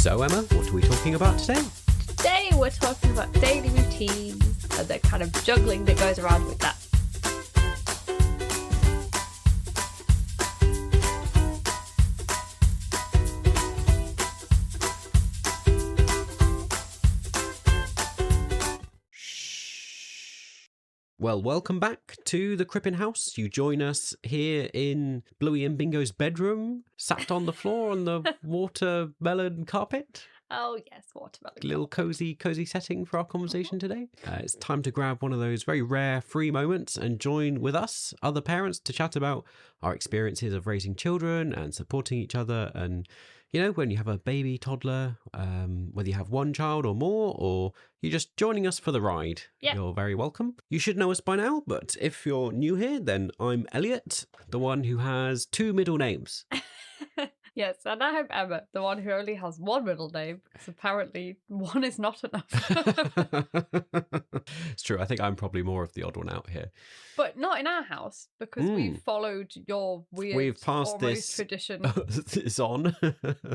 So Emma, what are we talking about today? Today we're talking about daily routines and the kind of juggling that goes around with that. Well, welcome back to the Crippen House. You join us here in Bluey and Bingo's bedroom, sat on the floor on the watermelon carpet. Oh yes, watermelon. Little cozy setting for our conversation today. It's time to grab one of those very rare free moments and join with us, other parents, to chat about our experiences of raising children and supporting each other. And, you know, when you have a baby, toddler, whether you have one child or more, or you're just joining us for the ride, You're very welcome. You should know us by now, but if you're new here, then I'm Elliot, the one who has two middle names. Yes, and I'm Emma, the one who only has one middle name, because apparently one is not enough. It's true. I think I'm probably more of the odd one out here. But not in our house, because we've followed your We've passed almost this tradition. It's on.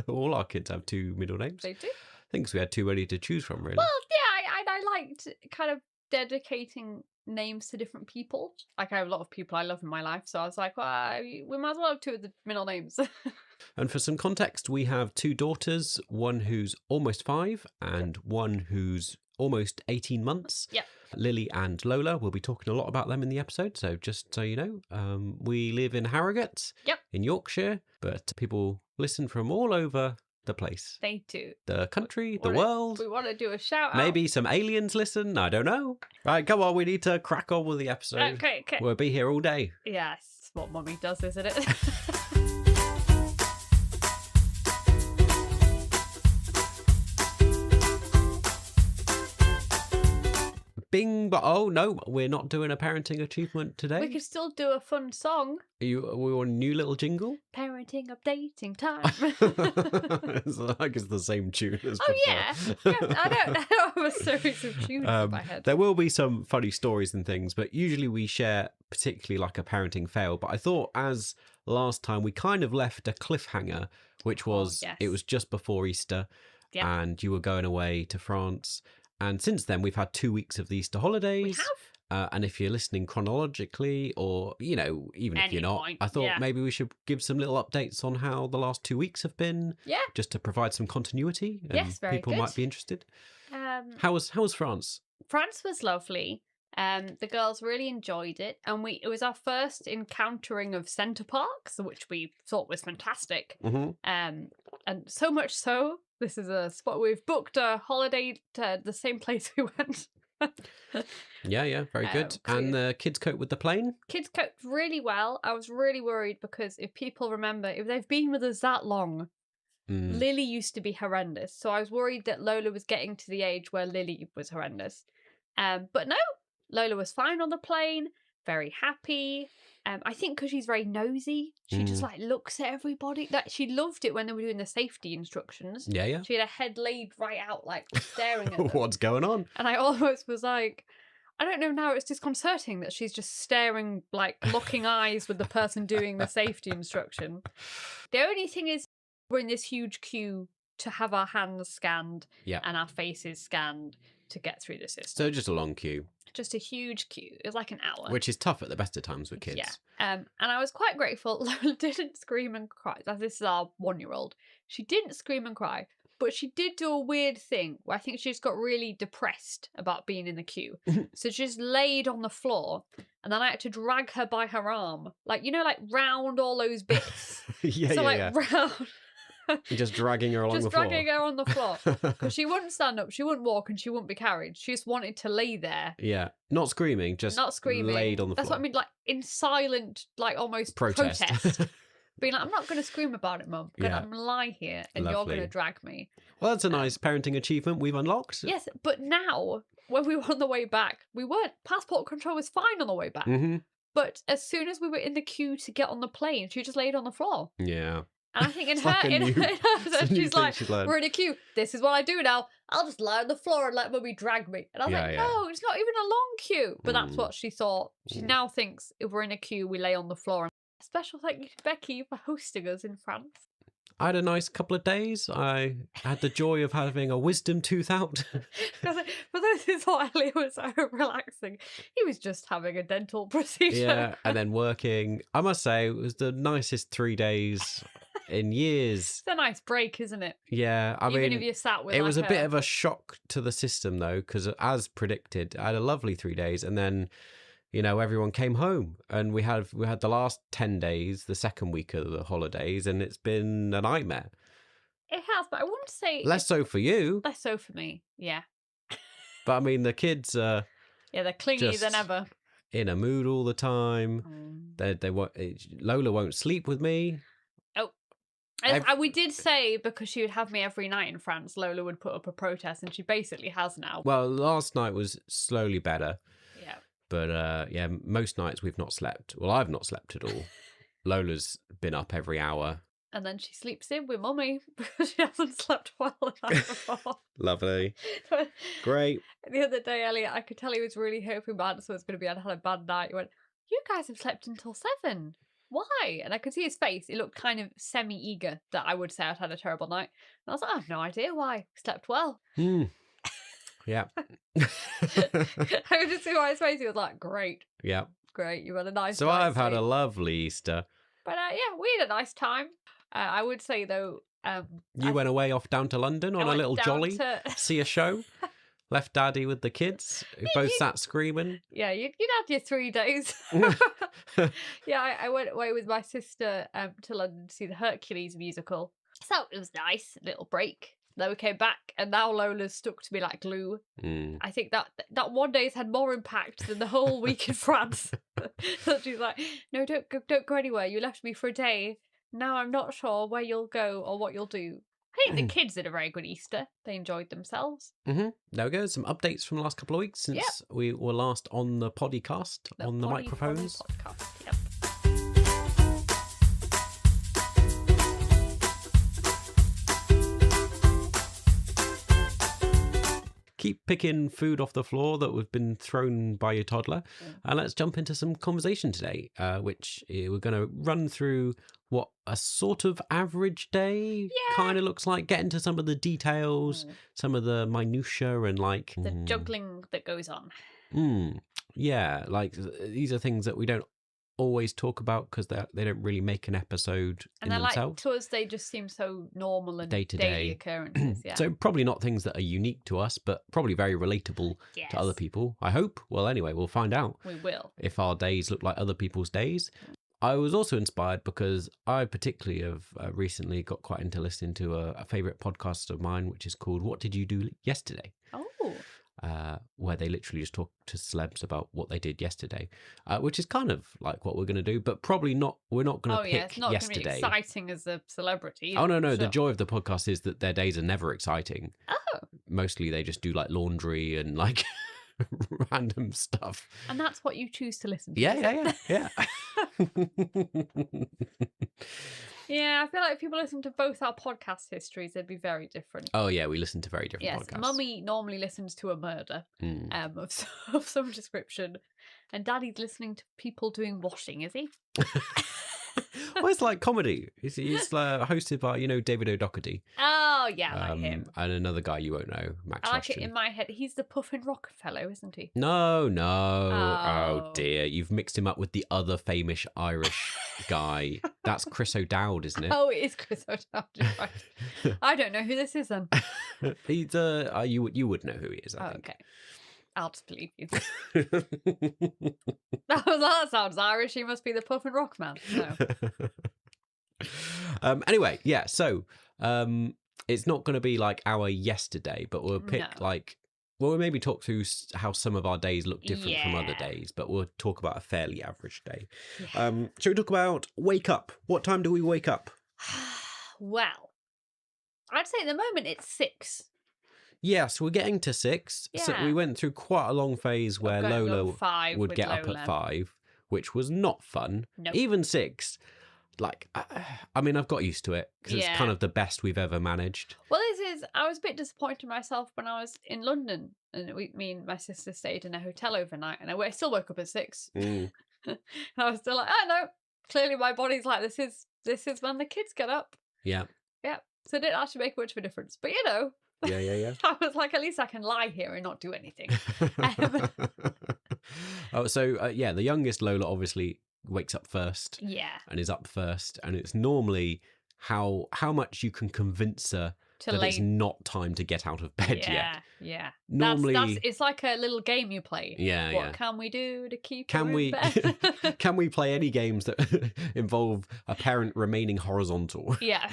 All our kids have two middle names. They do? I think we had two ready to choose from, really. Well, yeah, I liked kind of dedicating names to different people. Like, I have a lot of people I love in my life, so I was like, well, we might as well have two of the middle names. And for some context, we have two daughters, one who's almost 5 and one who's almost 18 months. Yep. Lily and Lola. We'll be talking a lot about them in the episode, so just so you know, we live in Harrogate in Yorkshire, but people listen from all over the place. They do. The country, the world. We want to do a shout out. Maybe some aliens listen. I don't know. Right, come on. We need to crack on with the episode. Okay. We'll be here all day. Yes, it's what Mummy does, isn't it? Bing, but oh no, we're not doing a parenting achievement today. We could still do a fun song. We want a new little jingle? Parenting updating time. It's like it's the same tune as before. Oh yeah. I don't have a series of tunes in my head. There will be some funny stories and things, but usually we share particularly like a parenting fail. But I thought, as last time, we kind of left a cliffhanger, which was It was just before Easter, and you were going away to France. And since then, we've had 2 weeks of the Easter holidays. We have. And if you're listening chronologically, or, you know, even if you're not, I thought maybe we should give some little updates on how the last 2 weeks have been. Yeah. Just to provide some continuity. And yes, very people good. might be interested. How was France? France was lovely. The girls really enjoyed it. And it was our first encountering of Centre Parks, which we thought was fantastic. Mm-hmm. And so much so, this is a spot we've booked a holiday to the same place we went. Yeah, very good. And the kids cope with the plane? Kids coped really well. I was really worried because if people remember, if they've been with us that long, Lily used to be horrendous. So I was worried that Lola was getting to the age where Lily was horrendous. But no, Lola was fine on the plane, very happy. I think because she's very nosy, she just like looks at everybody. Like, she loved it when they were doing the safety instructions. Yeah. She had her head laid right out, like staring at them. What's going on? And I almost was like, I don't know now, it's disconcerting that she's just staring, like locking eyes with the person doing the safety instruction. The only thing is, we're in this huge queue to have our hands scanned and our faces scanned to get through the system. So just a long queue. Just a huge queue. It was like an hour. Which is tough at the best of times with kids. Yeah. And I was quite grateful Lola didn't scream and cry. This is our 1-year-old. She didn't scream and cry, but she did do a weird thing where I think she just got really depressed about being in the queue. So she just laid on the floor, and then I had to drag her by her arm. Like, you know, like round all those bits. Round. You're just dragging her along the floor. Just dragging her on the floor. Because she wouldn't stand up, she wouldn't walk, and she wouldn't be carried. She just wanted to lay there. Yeah. Not screaming, just not screaming. Laid on the floor. That's what I mean, like in silent, like almost protest. Being like, I'm not going to scream about it, Mum. I'm going to lie here and you're going to drag me. Well, that's a nice parenting achievement we've unlocked. Yes, but now, when we were on the way back, we weren't. Passport control was fine on the way back. Mm-hmm. But as soon as we were in the queue to get on the plane, she just laid on the floor. Yeah. And I think in her, she's like, we're in a queue. This is what I do now. I'll just lie on the floor and let Mummy drag me. And I was no, it's not even a long queue. But that's what she thought. She now thinks if we're in a queue, we lay on the floor. Special thank you to Becky for hosting us in France. I had a nice couple of days. I had the joy of having a wisdom tooth out. For those who thought Elliot was so relaxing, he was just having a dental procedure. Yeah, and then working. I must say, it was the nicest 3 days in years. It's a nice break, isn't it? Yeah, I Even mean, if you sat with it was a bit of a shock to the system, though, because as predicted, I had a lovely 3 days, and then, you know, everyone came home, and we had the last 10 days, the second week of the holidays, and it's been a nightmare. It has, but I wouldn't say Less so for you. Less so for me, yeah. But I mean, the kids are they're clingy than ever. In a mood all the time. They won't. Lola won't sleep with me. Oh, we did say because she would have me every night in France, Lola would put up a protest, and she basically has now. Well, last night was slowly better. Yeah. But yeah, most nights we've not slept. Well, I've not slept at all. Lola's been up every hour. And then she sleeps in with Mummy because she hasn't slept well the night before. Lovely. Great. The other day, Elliot, I could tell he was really hoping my answer was going to be I'd had a bad night. He went, "You guys have slept until 7. Why?" And I could see his face. It looked kind of semi-eager that I would say I'd had a terrible night. And I was like, I have no idea why. I slept well. Yeah. I could just see why his face. He was like, great. Yeah. Great. You had a nice So I've had a lovely Easter. But yeah, we had a nice time. I would say, though... you went away off down to London on a little jolly, see a show, left Daddy with the kids, who both sat screaming. Yeah, you'd had your 3 days. Yeah, I went away with my sister to London to see the Hercules musical. So it was nice, a little break. Then we came back, and now Lola's stuck to me like glue. I think that one day's had more impact than the whole week in France. So she's like, "No, don't go anywhere. You left me for a day. Now I'm not sure where you'll go or what you'll do." I think the kids had a very good Easter. They enjoyed themselves. There we go. Some updates from the last couple of weeks since we were last on the podcast, on the microphones. Podcast. Yep. Keep picking food off the floor that have been thrown by your toddler. And let's jump into some conversation today, which we're going to run through what a sort of average day kind of looks like, get into some of the details, some of the minutiae and like... the juggling that goes on. Yeah, like these are things that we don't always talk about because they don't really make an episode and in themselves. Like, to us, they just seem so normal and day-to-day daily occurrences. Yeah. So probably not things that are unique to us, but probably very relatable to other people, I hope. Well, anyway, we'll find out. We will. If our days look like other people's days. I was also inspired because I particularly have recently got quite into listening to a favourite podcast of mine, which is called What Did You Do Yesterday? Oh. Where they literally just talk to celebs about what they did yesterday, which is kind of like what we're going to do, but probably not. We're not going to pick it's not yesterday. Gonna be exciting as a celebrity. Oh no! Sure. The joy of the podcast is that their days are never exciting. Oh. Mostly they just do like laundry and like random stuff. And that's what you choose to listen to. Yeah. Yeah, I feel like if people listen to both our podcast histories, they'd be very different. Oh yeah, we listen to very different podcasts. Mummy normally listens to a murder of some description, and Daddy's listening to people doing washing, is he? Well, it's like comedy. He's hosted by, David O'Doherty. Oh, yeah, I like him. And another guy you won't know, Max I like Rushton. it in my head. He's the Puffin Rockefeller, isn't he? No. Oh, dear. You've mixed him up with the other famous Irish guy. That's Chris O'Dowd, isn't it? Oh, it is Chris O'Dowd. Right. I don't know who this is then. He's you would know who he is, I think. Okay. I'll just believe you. That sounds Irish. He must be the Puffin Rock man. No. Anyway, yeah. So, it's not going to be like our yesterday, but we'll pick we'll maybe talk through how some of our days look different from other days, but we'll talk about a fairly average day. Yeah. Shall we talk about wake up? What time do we wake up? Well, I'd say at the moment it's 6. Yeah, so we're getting to 6. Yeah. So we went through quite a long phase where Lola would get up at 5, which was not fun. Nope. Even 6. Like, I mean, I've got used to it because it's kind of the best we've ever managed. Well, I was a bit disappointed in myself when I was in London and me and my sister stayed in a hotel overnight and I still woke up at 6. And I was still like, oh no, clearly my body's like, this is when the kids get up. Yeah. Yeah. So it didn't actually make much of a difference. But, Yeah. I was like, at least I can lie here and not do anything. The youngest Lola obviously wakes up first. Yeah. And is up first. And it's normally how much you can convince her that it's not time to get out of bed yet. Yeah. Normally, it's like a little game you play. Yeah, What can we do to keep her we in bed? can we play any games that involve a parent remaining horizontal? Yeah.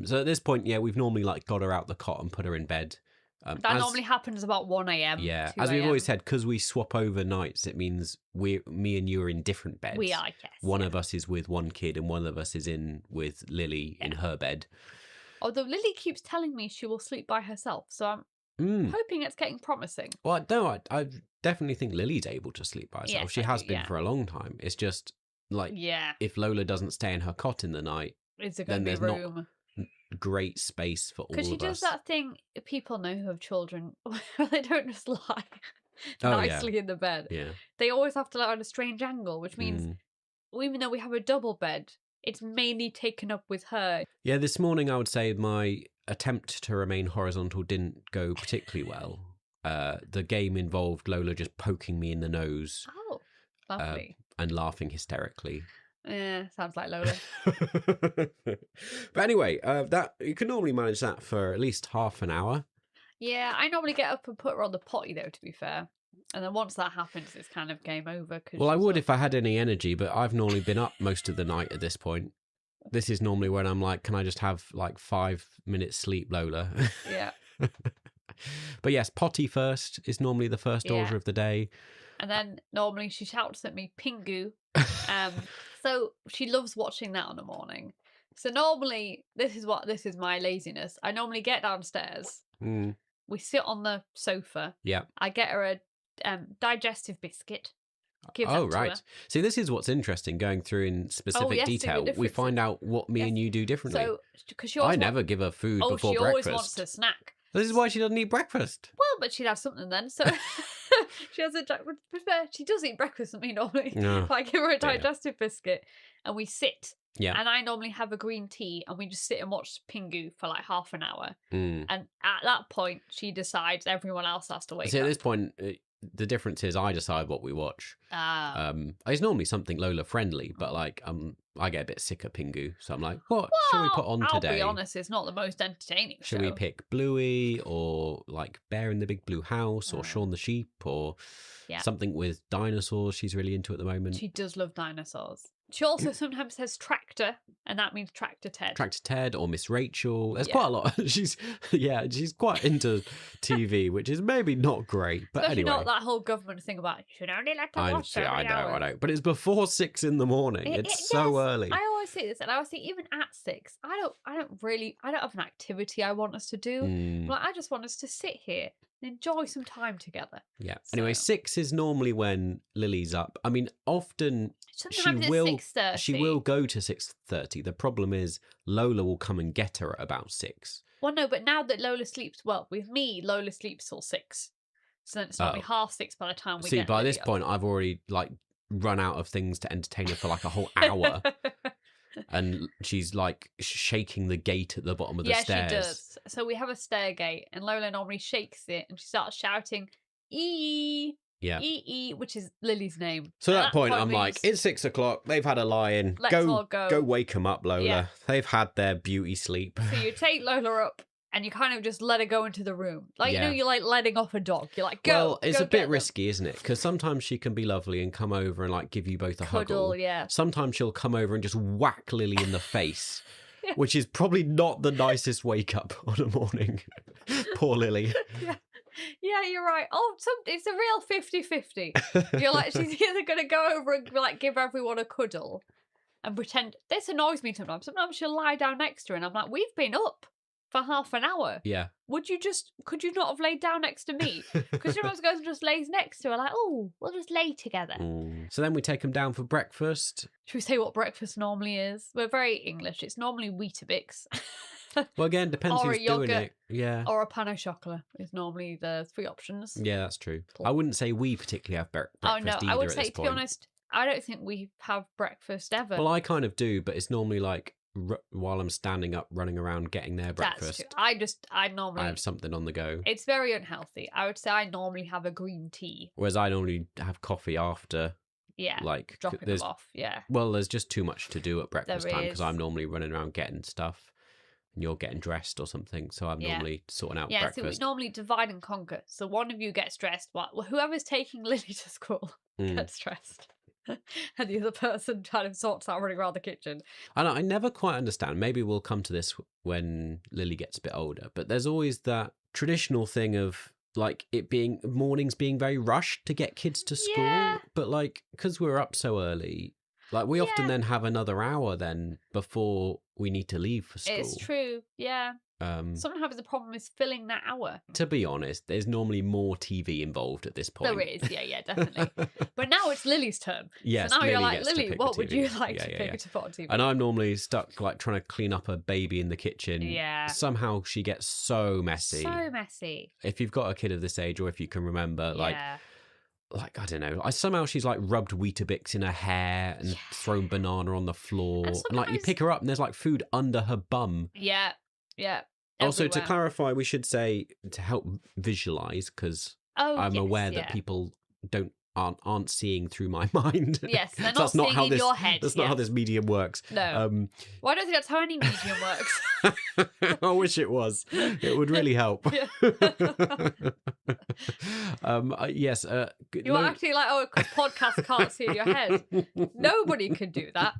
So at this point, we've normally like got her out the cot and put her in bed. That normally happens about 1 a.m. Yeah, 2 as we've a.m. always said, because we swap over nights, it means me and you are in different beds. We are, yes. One of us is with one kid and one of us is in with Lily in her bed. Although Lily keeps telling me she will sleep by herself, so I'm hoping it's getting promising. Well, no, I definitely think Lily's able to sleep by herself. Yes, she has been for a long time. It's just like if Lola doesn't stay in her cot in the night, then there's room. Not great space for all of us. Because she does that thing people know who have children where they don't just lie nicely in the bed. Yeah. They always have to lie on a strange angle, which means even though we have a double bed, it's mainly taken up with her. Yeah, this morning I would say my attempt to remain horizontal didn't go particularly well. The game involved Lola just poking me in the nose. Oh, lovely. And laughing hysterically. Yeah, sounds like Lola. But anyway, that you can normally manage that for at least half an hour. Yeah, I normally get up and put her on the potty, though, to be fair. And then once that happens, it's kind of game over. Well, I would if I had any energy, but I've normally been up most of the night at this point. This is normally when I'm like, can I just have like 5 minutes sleep, Lola? Yeah. But yes, potty first is normally the first order of the day. And then normally she shouts at me, Pingu. So she loves watching that in the morning. So normally, this is my laziness. I normally get downstairs. We sit on the sofa. Yeah. I get her a digestive biscuit. Give that to her. See, this is what's interesting, going through in specific detail. We find out what me and you do differently. So, because I never give her food before breakfast. She always wants a snack. This is why she doesn't eat breakfast. Well, but she'd have something then. So she has she does eat breakfast with me normally. No. But I give her a digestive biscuit and we sit. Yeah. And I normally have a green tea and we just sit and watch Pingu for like half an hour. And at that point, she decides everyone else has to wake up. See, at this point, the difference is I decide what we watch. It's normally something Lola friendly, but like I get a bit sick of Pingu, so I'm like, what shall we put on today? I'll be honest, it's not the most entertaining show. Should we pick Bluey or like Bear in the Big Blue House or Shaun the Sheep or something with dinosaurs she's really into at the moment? She does love dinosaurs. She also sometimes says tractor, and that means Tractor Ted. Tractor Ted or Miss Rachel. There's quite a lot. She's quite into TV, which is maybe not great. But especially anyway, not that whole government thing about you should only let them watch every hour. I know. But it's before 6 in the morning. It's so early. I always say this, and I always say even at 6, I don't have an activity I want us to do. Like, I just want us to sit here and enjoy some time together. Yeah. So. Anyway, 6 is normally when Lily's up. I mean, often sometimes she will 6:30. She will go to 6:30. The problem is Lola will come and get her at about 6. Well, no, but now that Lola sleeps, with me, Lola sleeps till 6. So then it's normally 5:30 by the time we get See, by Lily this up. point, I've already like run out of things to entertain her for like a whole hour. And she's like shaking the gate at the bottom of the stairs. Yeah, she does. So we have a stair gate, and Lola normally shakes it, and she starts shouting, "Ee!" Yeah. E, which is Lily's name. So at that point, I'm like, it's 6 o'clock. They've had a lie-in. Let's all go. Go wake them up, Lola. Yeah. They've had their beauty sleep. So you take Lola up and you kind of just let her go into the room. Like, you know, you're like letting off a dog. You're like, go. Well, it's a bit risky, isn't it? Because sometimes she can be lovely and come over and like give you both a cuddle, huggle. Yeah. Sometimes she'll come over and just whack Lily in the face, which is probably not the nicest wake up on a morning. Poor Lily. Yeah, you're right. Oh, it's a real 50-50. You're like, she's either going to go over and like give everyone a cuddle and pretend. This annoys me sometimes. Sometimes she'll lie down next to her and I'm like, we've been up for half an hour. Yeah. Could you not have laid down next to me? Because sometimes goes and just lays next to her like, oh, we'll just lay together. So then we take them down for breakfast. Should we say what breakfast normally is? We're very English. It's normally Weetabix. Well, again, depends who's doing it. Yeah. Or a pan au chocolat is normally the 3 options. Yeah, that's true. I wouldn't say we particularly have breakfast either. I would say, to be honest, I don't think we have breakfast ever. Well, I kind of do, but it's normally like while I'm standing up, running around, getting their breakfast. That's true. I have something on the go. It's very unhealthy. I would say I normally have a green tea. Whereas I normally have coffee after. Yeah, like dropping them off, yeah. Well, there's just too much to do at breakfast time because I'm normally running around getting stuff and you're getting dressed or something. So I'm normally sorting out breakfast. Yeah, so we normally divide and conquer. So one of you gets dressed, while whoever's taking Lily to school gets dressed. And the other person kind of sorts out running around the kitchen. And I never quite understand. Maybe we'll come to this when Lily gets a bit older. But there's always that traditional thing of like it being mornings being very rushed to get kids to school, but like because we're up so early, like we often then have another hour then before we need to leave for school. It's true, yeah. Sometimes the problem is filling that hour. To be honest, there's normally more TV involved at this point. There is, yeah, definitely. But now it's Lily's turn. Yes, so now Lily you're like, gets to Lily, pick what the would TV. you like to pick to put on TV? And I'm normally stuck like trying to clean up a baby in the kitchen. Yeah. Somehow she gets so messy. So messy. If you've got a kid of this age, or if you can remember, like I don't know, somehow she's like rubbed Weetabix in her hair and thrown banana on the floor, and like you pick her up and there's like food under her bum. Yeah. Also, everywhere. to clarify, we should say to help visualize, because I'm aware that people aren't seeing through my mind. Yes, they're not seeing in your head. That's not how this medium works. No. Well, I don't think that's how any medium works. I wish it was. It would really help. Yes. You're acting like, because podcasts can't see in your head. Nobody can do that.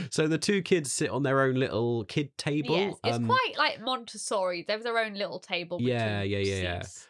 So the two kids sit on their own little kid table. Yes, it's quite like Montessori. They have their own little table. Yeah. Seats.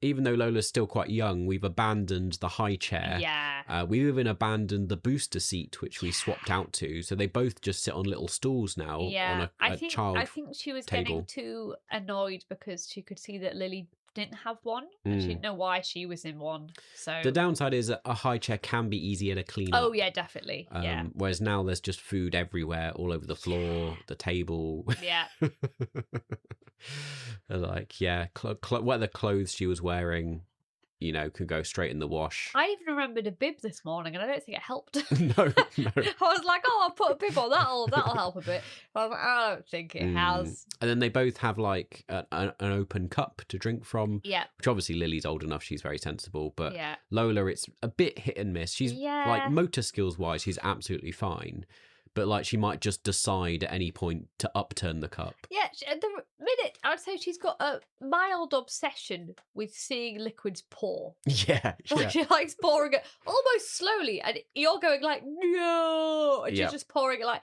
Even though Lola's still quite young, we've abandoned the high chair. Yeah. We've even abandoned the booster seat, which we swapped out to. So they both just sit on little stools now on a child I think she was table. getting too annoyed because she could see that Lily didn't have one and she didn't know why she was in one. So the downside is that a high chair can be easier to clean up. Oh yeah, definitely. Whereas now there's just food everywhere, all over the floor, the table. Yeah. Like what the clothes she was wearing, could go straight in the wash. I even remembered a bib this morning, and I don't think it helped. No. I was like, I'll put a bib on. That'll help a bit. But I was like, I don't think it has. And then they both have like an open cup to drink from. Yeah. Which obviously Lily's old enough; she's very sensible. But Lola, it's a bit hit and miss. She's like motor skills wise, she's absolutely fine. But like she might just decide at any point to upturn the cup. Yeah, at the minute, I would say she's got a mild obsession with seeing liquids pour. Yeah. Like she likes pouring it almost slowly, and you're going like, no! And she's just pouring it like,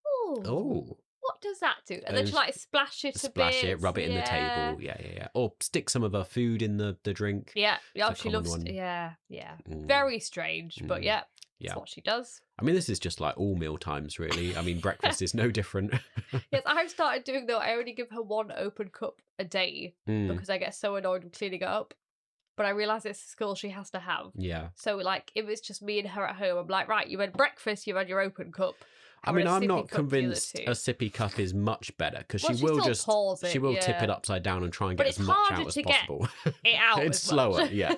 oh. What does that do? And then she like splash it a bit. Rub it in the table. Yeah. Or stick some of her food in the drink. Yeah, she loves one. Yeah. Very strange, but that's what she does. I mean, this is just like all meal times, really. I mean, breakfast is no different. Yes, I've started doing, though, I only give her one open cup a day because I get so annoyed with cleaning it up. But I realise it's a skill she has to have. Yeah. So, like, if it's just me and her at home, I'm like, right, you had breakfast, you had your open cup. I mean, I'm not convinced a sippy cup is much better because she will tip it upside down and try and get as much out as possible. It out it's slower. Yeah.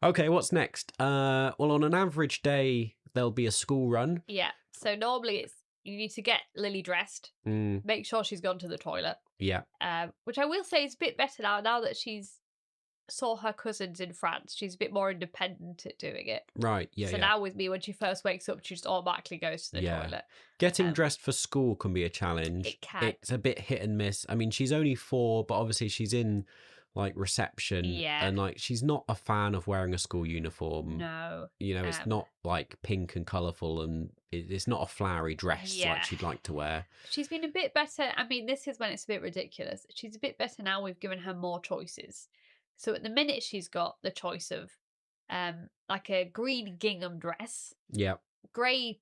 Okay, what's next? Well, on an average day, there'll be a school run. Yeah. So normally you need to get Lily dressed, make sure she's gone to the toilet. Yeah. Which I will say is a bit better now that she's saw her cousins in France. She's a bit more independent at doing it. Right, yeah. So now with me, when she first wakes up, she just automatically goes to the toilet. Getting dressed for school can be a challenge. It can. It's a bit hit and miss. I mean, she's only 4, but obviously she's in like reception. Yeah. And like she's not a fan of wearing a school uniform. No. It's not like pink and colourful and it's not a flowery dress like she'd like to wear. She's been a bit better. I mean, this is when it's a bit ridiculous. She's a bit better now. We've given her more choices. So at the minute she's got the choice of like a green gingham dress. Yeah. Grey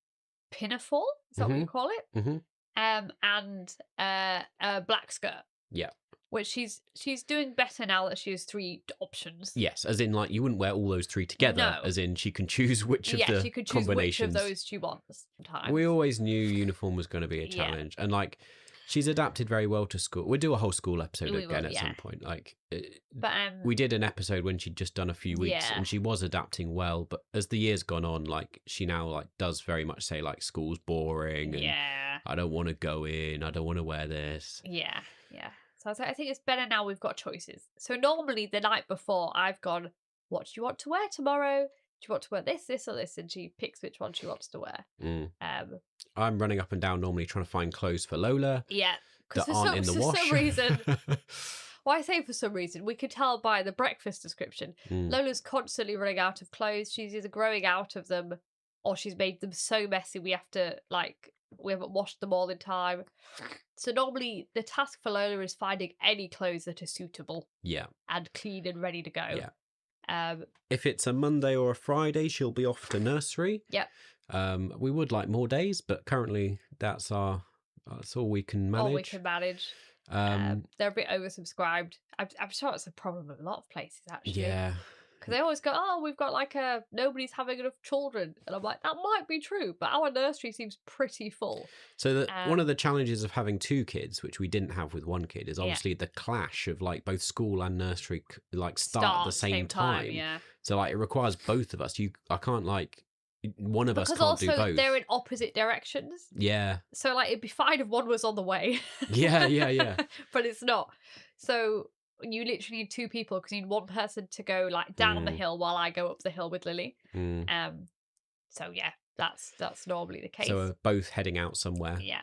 pinafore, is that what you call it? Mm-hmm. And a black skirt. Yeah. Which she's doing better now that she has 3 options. Yes, as in like you wouldn't wear all those 3 together. No. As in she can choose which of the she could choose combinations. which of those she wants. Sometimes. We always knew uniform was going to be a challenge, and like She's adapted very well to school. We'll do a whole school episode We again will, at yeah. some point. Like, But we did an episode when she'd just done a few weeks, Yeah. and she was adapting well. But as the years gone on, like, she now like does very much say like school's boring, and yeah, I don't want to go in. I don't want to wear this. yeah. So I think it's better now we've got choices. So normally the night before I've gone, what do you want to wear tomorrow? Do you want to wear this, this, or this? And she picks which one she wants to wear. I'm running up and down normally trying to find clothes for Lola. Yeah, that aren't in the wash. For some reason. Well, I say for some reason, we could tell by the breakfast description. Lola's constantly running out of clothes. She's either growing out of them, or she's made them so messy we haven't washed them all in time. So normally the task for Lola is finding any clothes that are suitable. Yeah. And clean and ready to go. Yeah. If it's a Monday or a Friday, she'll be off to nursery. Yep. We would like more days, but currently that's all we can manage. All we can manage. They're a bit oversubscribed. I'm sure it's a problem with a lot of places, actually. Yeah. Because they always go, oh, we've got nobody's having enough children. And I'm like, that might be true, but our nursery seems pretty full. So one of the challenges of having two kids, which we didn't have with one kid, is obviously the clash of like both school and nursery like start at the same time. Yeah. So like it requires both of us. I can't like one of us can't do both. Because also they're in opposite directions. Yeah. So like it'd be fine if one was on the way. Yeah. But it's not. So you literally need two people because you need one person to go like down the hill while I go up the hill with Lily. So yeah, that's normally the case. So we're both heading out somewhere. Yeah.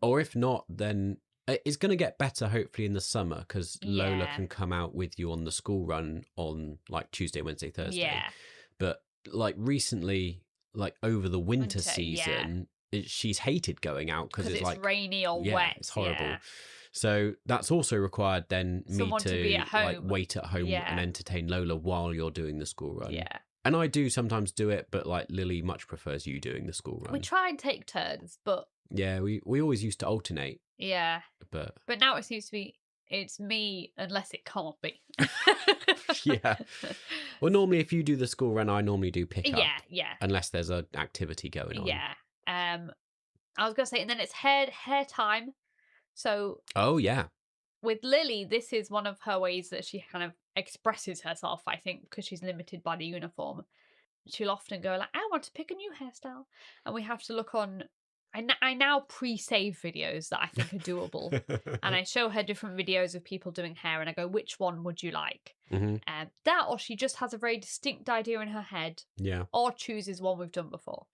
Or if not, then it's going to get better hopefully in the summer because Lola can come out with you on the school run on like Tuesday, Wednesday, Thursday. Yeah. But like recently, like over the winter season, she's hated going out because it's like rainy or wet. It's horrible. Yeah. So that's also required then Someone me to be at home. like wait at home and entertain Lola while you're doing the school run. Yeah. And I do sometimes do it, but like Lily much prefers you doing the school run. We try and take turns, but yeah, we always used to alternate. Yeah. But now it seems to be it's me unless it can't be. Yeah. Well, normally if you do the school run, I normally do pick up. Yeah. Unless there's an activity going on. Yeah. I was gonna say, and then it's hair time. So oh yeah, with Lily, this is one of her ways that she kind of expresses herself, I think, because she's limited by the uniform. She'll often go like, I want to pick a new hairstyle, and we have to look on. I now pre-save videos that I think are doable, and I show her different videos of people doing hair, and I go, which one would you like? That, or she just has a very distinct idea in her head, or chooses one we've done before.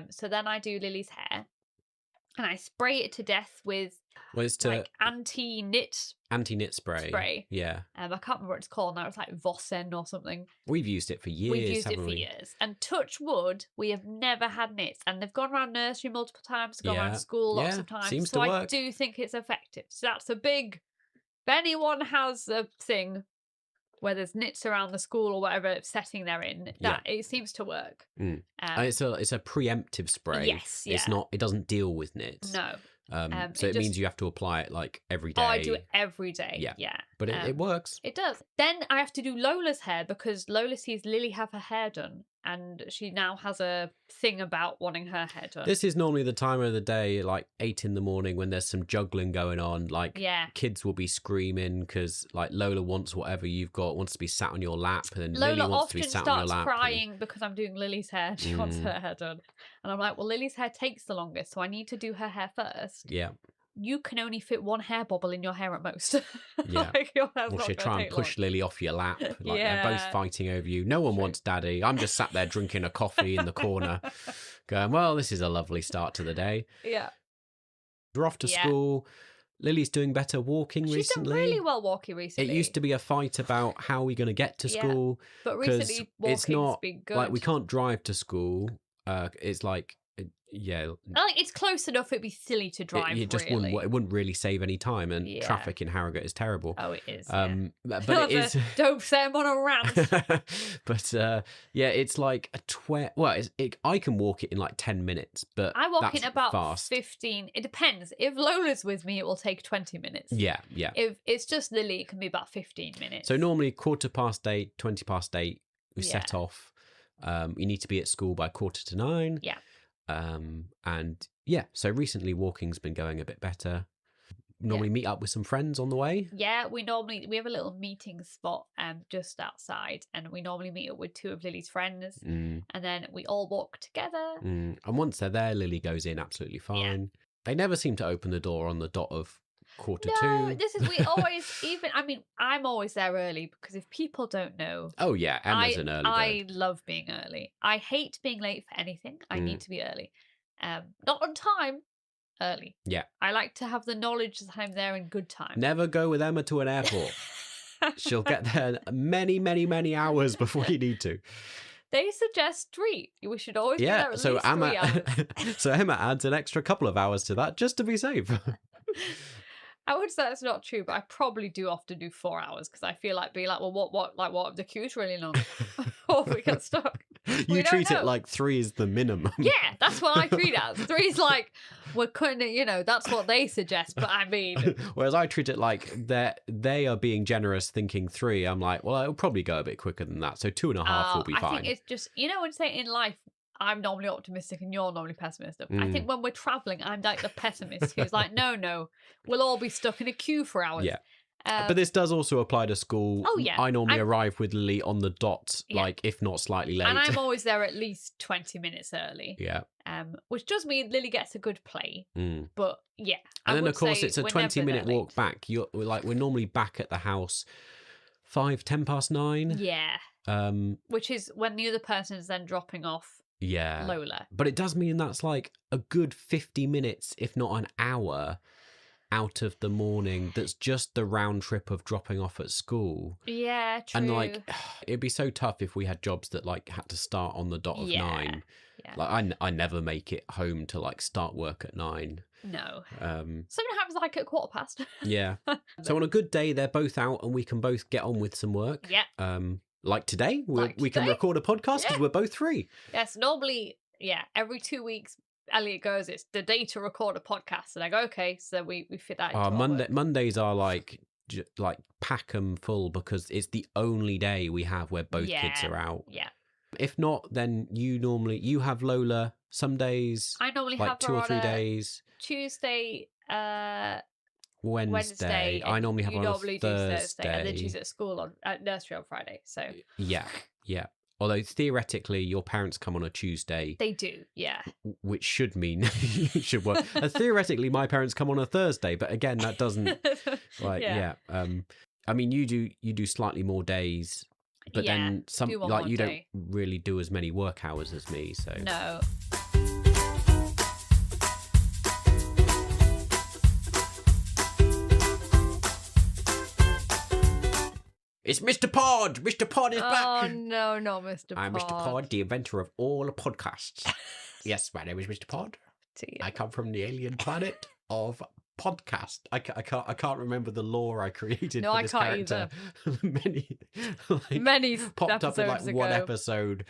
So then I do Lily's hair, and I spray it to death with anti-knit spray. Yeah. I can't remember what it's called now. It's like Vossen or something. We've used it for years. And touch wood, we have never had nits. And they've gone around nursery multiple times, gone around school lots of times. Seems so to work. I do think it's effective. So that's a big... If anyone has a thing where there's nits around the school or whatever setting they're in, that it seems to work. And it's a preemptive spray. Yes, It's not. It doesn't deal with nits. No. So it means you have to apply it like every day. Oh, I do it every day. Yeah. But it works. It does. Then I have to do Lola's hair because Lola sees Lily have her hair done, and she now has a thing about wanting her hair done. This is normally the time of the day, like 8 in the morning, when there's some juggling going on. Like kids will be screaming because like Lola wants whatever you've got, wants to be sat on your lap, and then Lola Lily wants to be sat on your lap. Lola often starts crying because I'm doing Lily's hair. She wants her hair done, and I'm like, well, Lily's hair takes the longest, so I need to do her hair first. Yeah. You can only fit one hair bobble in your hair at most. Yeah. Or she'll try and push Lily off your lap. Like they're both fighting over you. No one wants daddy. I'm just sat there drinking a coffee in the corner going, well, this is a lovely start to the day. Yeah. We're off to school. Lily's doing better walking recently. She's done really well walking recently. It used to be a fight about how we're going to get to school. But recently walking's been good. Like we can't drive to school. It's like... it's close enough. It'd be silly to drive. It just wouldn't really save any time, and traffic in Harrogate is terrible. Oh, it is. But it is. Don't say I'm on a rant. But it's like I can walk it in like 10 minutes, but I walk that's in about fast. 15. It depends. If Lola's with me, it will take 20 minutes. Yeah. If it's just Lily, it can be about 15 minutes. So normally 8:15, 20:08, we set off. You need to be at school by 8:45. Yeah. So recently walking's been going a bit better. normally meet up with some friends on the way? Yeah, we have a little meeting spot just outside, and we normally meet up with 2 of Lily's friends, and then we all walk together. And once they're there, Lily goes in absolutely fine. Yeah. They never seem to open the door on the dot of 1:45. I'm always there early, because if people don't know. Oh yeah, Emma's an early bird. I love being early. I hate being late for anything. I need to be early. Not on time, early. Yeah. I like to have the knowledge that I'm there in good time. Never go with Emma to an airport. She'll get there many, many, many hours before you need to. They suggest 3. We should always be there at least 3 hours. So Emma adds an extra couple of hours to that just to be safe. I would say that's not true, but I probably do often do 4 hours, because I feel like being like, well, what if the queue's really long? Or we get stuck. You treat it like 3 is the minimum. Yeah, that's what I treat it as. 3 is like, we're kind of, that's what they suggest, but I mean. Whereas I treat it like they are being generous thinking 3. I'm like, well, it'll probably go a bit quicker than that. So 2.5 will be fine. I think it's just, when say in life, I'm normally optimistic and you're normally pessimistic. I think when we're travelling, I'm like the pessimist who's like, no, we'll all be stuck in a queue for hours. Yeah. But this does also apply to school. Oh, yeah. I normally arrive with Lily on the dot, like if not slightly late. And I'm always there at least 20 minutes early. Yeah. Which does mean Lily gets a good play. But yeah. And then of course it's a 20-minute walk back. We're normally back at the house 10 past 9. Yeah. Which is when the other person is then dropping off. Yeah. Lola. But it does mean that's like a good 50 minutes, if not an hour, out of the morning that's just the round trip of dropping off at school. Yeah, true. And it'd be so tough if we had jobs that had to start on the dot of 9. Yeah. I never make it home to start work at 9. No. Something happens at 1:15. Yeah. So on a good day, they're both out and we can both get on with some work. Yeah. Like today, we can record a podcast because we're both free. Yes, normally, every 2 weeks, Elliot goes, it's the day to record a podcast. And I go, okay, so we fit that into Mondays are like pack 'em full, because it's the only day we have where both kids are out. Yeah. If not, then you have Lola some days. I normally have 2 or 3 days. Tuesday, Wednesday. I normally have on a Thursday. And then she's at school at nursery on Friday. So yeah. Although theoretically, your parents come on a Tuesday. They do, yeah. Which should mean you should work. Theoretically, my parents come on a Thursday, but again, that doesn't. I mean, you do slightly more days, but then you don't really do as many work hours as me. So no. It's Mr. Pod! Mr. Pod is back! Oh, no, not Mr. Pod. I'm Mr. Pod, the inventor of all podcasts. Yes, my name is Mr. Pod. I come from the alien planet of podcast. I can't remember the lore I created for this character. Many popped up in ago. one episode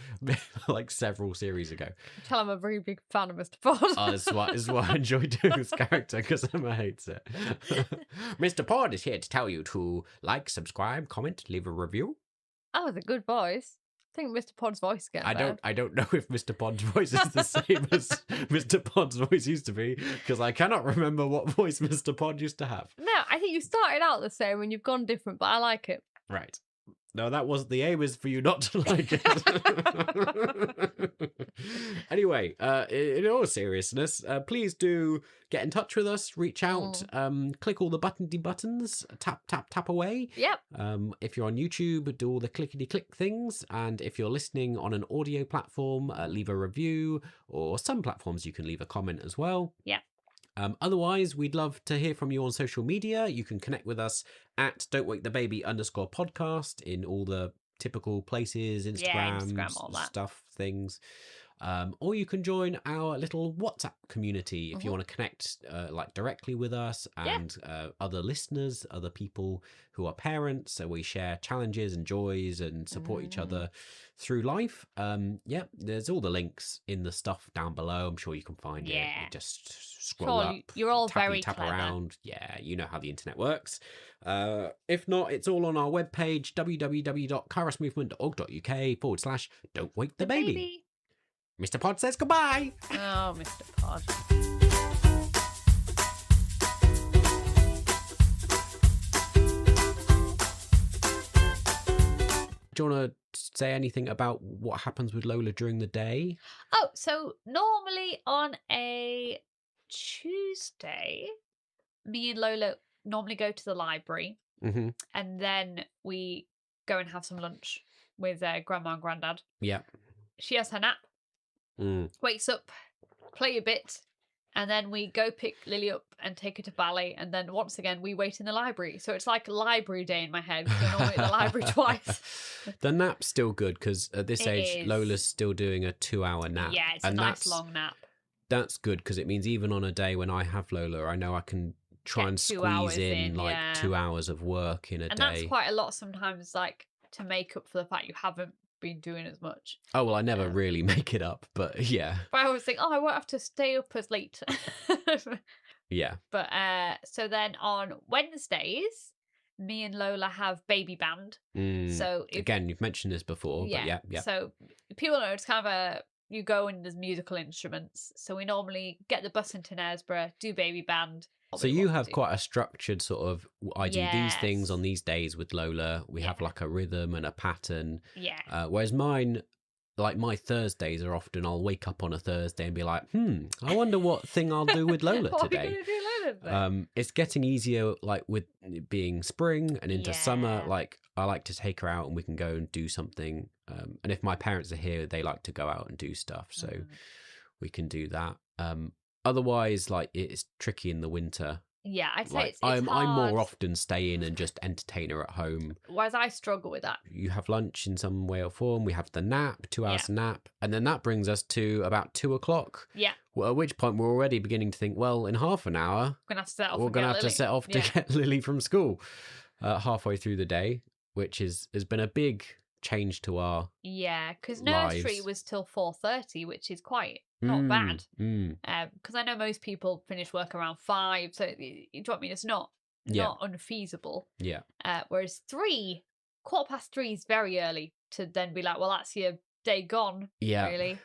several series ago. Tell I'm a very big fan of Mr. Pod. This is why I enjoy doing this character, because Emma hates it. Mr. Pod is here to tell you to subscribe, comment, leave a review. Oh, it's a good voice. I think Mr. Pod's voice gets better. I don't know if Mr. Pod's voice is the same as Mr. Pod's voice used to be, because I cannot remember what voice Mr. Pod used to have. No, I think you started out the same and you've gone different, but I like it. Right. No, that wasn't the aim, is for you not to like it. Anyway, in all seriousness, please do get in touch with us, reach out, click all the buttons, tap away. Yep. If you're on YouTube, do all the clickety-click things. And if you're listening on an audio platform, leave a review, or some platforms you can leave a comment as well. Yeah. Otherwise, we'd love to hear from you on social media. You can connect with us at don'twakethebaby_podcast in all the typical places, Instagram all that stuff, things. Or you can join our little WhatsApp community if you want to connect directly with us and other listeners, other people who are parents. So we share challenges and joys and support each other through life. There's all the links in the stuff down below. I'm sure you can find it. You just scroll up. You're all very tap clever. Around. Yeah, you know how the internet works. If not, it's all on our webpage, www.kairos.movement.org.uk/don'twakethebaby. Mr. Pod says goodbye. Oh, Mr. Pod. do you want to say anything about what happens with Lola during the day? Oh, so normally on a Tuesday, me and Lola normally go to the library, and then we go and have some lunch with Grandma and Grandad. Yeah. She has her nap, wakes up, play a bit, and then we go pick Lily up and take her to ballet, and then once again we wait in the library. So it's like library day in my head. We're normally at the library twice. The nap's still good because at this age, is. Lola's still doing a 2-hour nap. Yeah, it's a nice long nap. That's good because it means even on a day when I have Lola, I know I can try and squeeze in like 2 hours of work in a day. And that's quite a lot sometimes, like to make up for the fact you haven't been doing as much. Oh, well, I never really make it up, but yeah. But I always think, I won't have to stay up as late. Yeah. But so then on Wednesdays, me and Lola have baby band. So again, you've mentioned this before, but yeah. So people know it's kind of you go and there's musical instruments. So we normally get the bus into Knaresborough, do baby band. So you have quite a structured sort of, I do these things on these days with Lola. We have like a rhythm and a pattern. Yeah. Whereas mine, like my Thursdays are often, I'll wake up on a Thursday and be like, I wonder what thing I'll do with Lola what today. Are you going to do Lola today? It's getting easier, like with it being spring and into summer. Like I like to take her out and we can go and do something. And if my parents are here, they like to go out and do stuff. So we can do that. Otherwise, like it's tricky in the winter. Yeah, I'd say like, it's hard. I more often stay in and just entertain her at home. Whereas I struggle with that. You have lunch in some way or form. We have the nap, 2 hours nap. And then that brings us to about 2 o'clock. Yeah. Well, at which point we're already beginning to think, well, in half an hour, we're going to have to set off, we're going to have to set off to get Lily from school halfway through the day, which has been a big change to our because nursery was till 4:30, which is quite not bad. Because I know most people finish work around 5, so you know what I mean, it's not unfeasible. Yeah. Whereas 3:15 is very early to then be like, well, that's your day gone. Yeah. Really.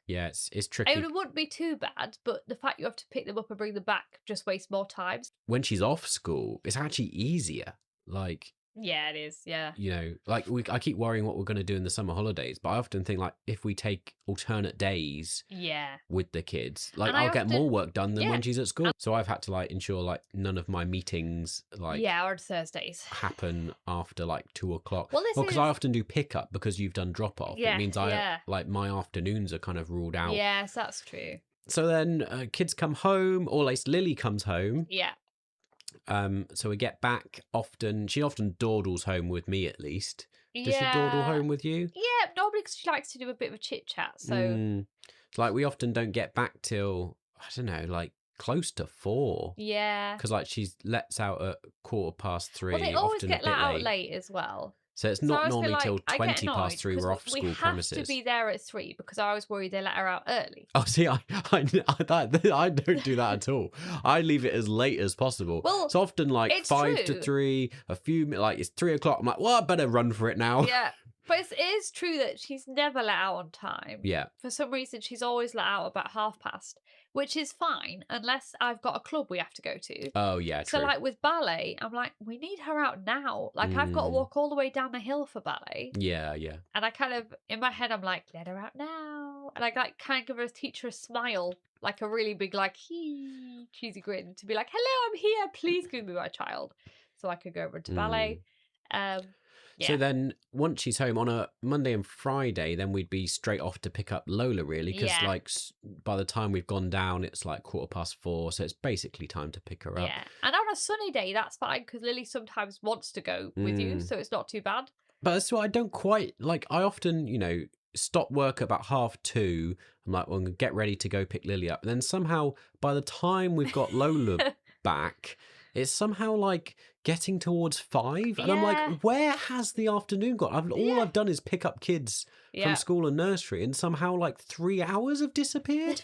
Yeah, it's tricky. It wouldn't be too bad, but the fact you have to pick them up and bring them back just wastes more time. When she's off school, it's actually easier. Like. Yeah, it is. Yeah. You know, like I keep worrying what we're going to do in the summer holidays, but I often think like if we take alternate days with the kids, like I'll get more work done than when she's at school. So I've had to like ensure like none of my meetings like or Thursdays happen after like 2 o'clock. Well, because I often do pick up because you've done drop off. It means like my afternoons are kind of ruled out. Yes, that's true. So then kids come home, or at least Lily comes home. Yeah. So we get back often. She often dawdles home with me, at least. Does she dawdle home with you? Yeah, normally because she likes to do a bit of a chit chat. So, like, we often don't get back till I don't know, like close to 4. Yeah, because like she lets out at 3:15. Well, they always often get a bit let out late as well. So it's not normally till 3:20 we're off school premises. We have to be there at 3 because I was worried they let her out early. Oh, see, I don't do that at all. I leave it as late as possible. Well, it's often like 5 to 3, a few like it's 3 o'clock. I'm like, well, I better run for it now. Yeah, but it is true that she's never let out on time. Yeah. For some reason, she's always let out about past. Which is fine, unless I've got a club we have to go to. Oh, yeah, true. So, like, with ballet, I'm like, we need her out now. Like, I've got to walk all the way down the hill for ballet. Yeah, yeah. And I kind of, in my head, I'm like, let her out now. And I, like, kind of teach her a smile, like a really big, like, cheesy grin, to be like, hello, I'm here. Please give me my child. So I could go over to ballet. Yeah. So then once she's home on a Monday and Friday, then we'd be straight off to pick up Lola, really. Because like by the time we've gone down, it's like 4:15. So it's basically time to pick her up. Yeah. And on a sunny day, that's fine because Lily sometimes wants to go with you. So it's not too bad. But that's what I don't quite like. I often, stop work at about 2:30. I'm like, well, I'm going to get ready to go pick Lily up. And then somehow by the time we've got Lola back, it's somehow like getting towards 5. And I'm like, where has the afternoon gone? All I've done is pick up kids from school and nursery, and somehow like 3 hours have disappeared.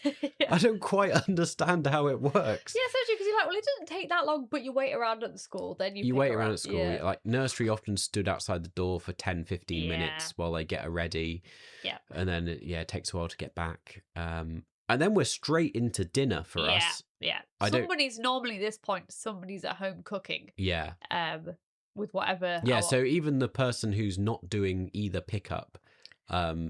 I don't quite understand how it works. Yeah, so true, because you're like, well, it doesn't take that long, but you wait around at the school, then you wait around at school. Yeah. Like nursery often stood outside the door for 10-15 minutes while they get her ready. Yeah. And then it takes a while to get back. And then we're straight into dinner for us. Yeah. Somebody's normally at this point, somebody's at home cooking. Yeah. with whatever. Yeah, so even the person who's not doing either pickup,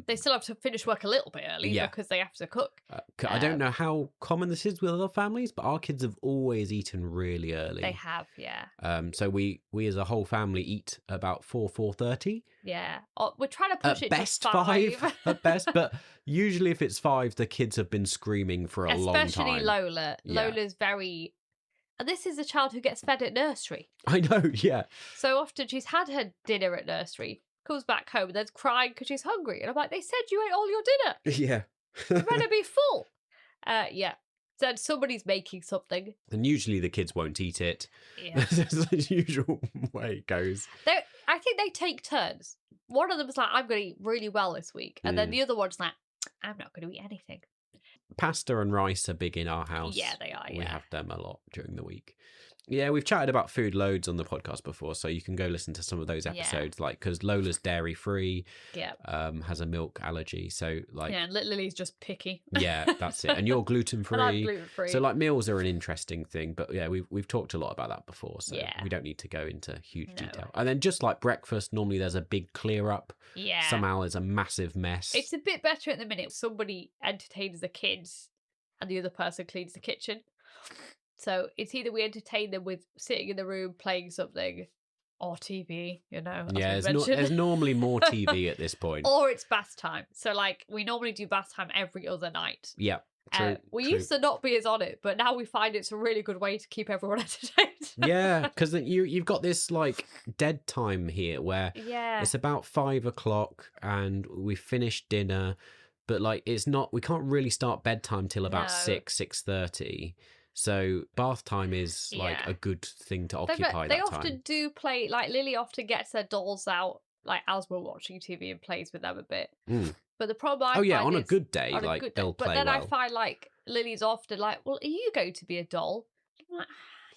they still have to finish work a little bit early because they have to cook. I don't know how common this is with other families, but our kids have always eaten really early. They have, yeah. So we as a whole family eat about 4:30. Yeah, we're trying to push it best to 5. At best, but usually if it's 5, the kids have been screaming for a long time. Especially Lola. Yeah. Lola's very... And this is a child who gets fed at nursery. I know, yeah. So often she's had her dinner at nursery, comes back home and then's crying because she's hungry. And I'm like, they said you ate all your dinner. Yeah. You better be full. Yeah. So somebody's making something. And usually the kids won't eat it. Yeah. That's the usual way it goes. I think they take turns. One of them's like, I'm going to eat really well this week. And then the other one's like, I'm not going to eat anything. Pasta and rice are big in our house. Yeah, they are. We have them a lot during the week. Yeah, we've chatted about food loads on the podcast before, so you can go listen to some of those episodes. Yeah. Like, because Lola's dairy free, has a milk allergy, so like, and Lily's just picky. Yeah, that's it. And you're gluten free. I'm gluten free. So like, meals are an interesting thing, but yeah, we've talked a lot about that before, so we don't need to go into huge detail. And then just like breakfast, normally there's a big clear up. Yeah. Somehow there's a massive mess. It's a bit better at the minute. Somebody entertains the kids, and the other person cleans the kitchen. So it's either we entertain them with sitting in the room playing something or TV, Yeah, there's normally more TV at this point. Or it's bath time. So like we normally do bath time every other night. Yeah. True, we used to not be as on it, but now we find it's a really good way to keep everyone entertained. Yeah, because you've got this like dead time here where it's about 5 o'clock and we finish dinner, but like we can't really start bedtime till about 6:30. So bath time is like a good thing to occupy they that time. often do play, like Lily often gets her dolls out, like as we're watching TV, and plays with them a bit. But the problem I find on is, a good day, like they'll play well. But then I find like Lily's often like, well, are you going to be a doll? I'm like,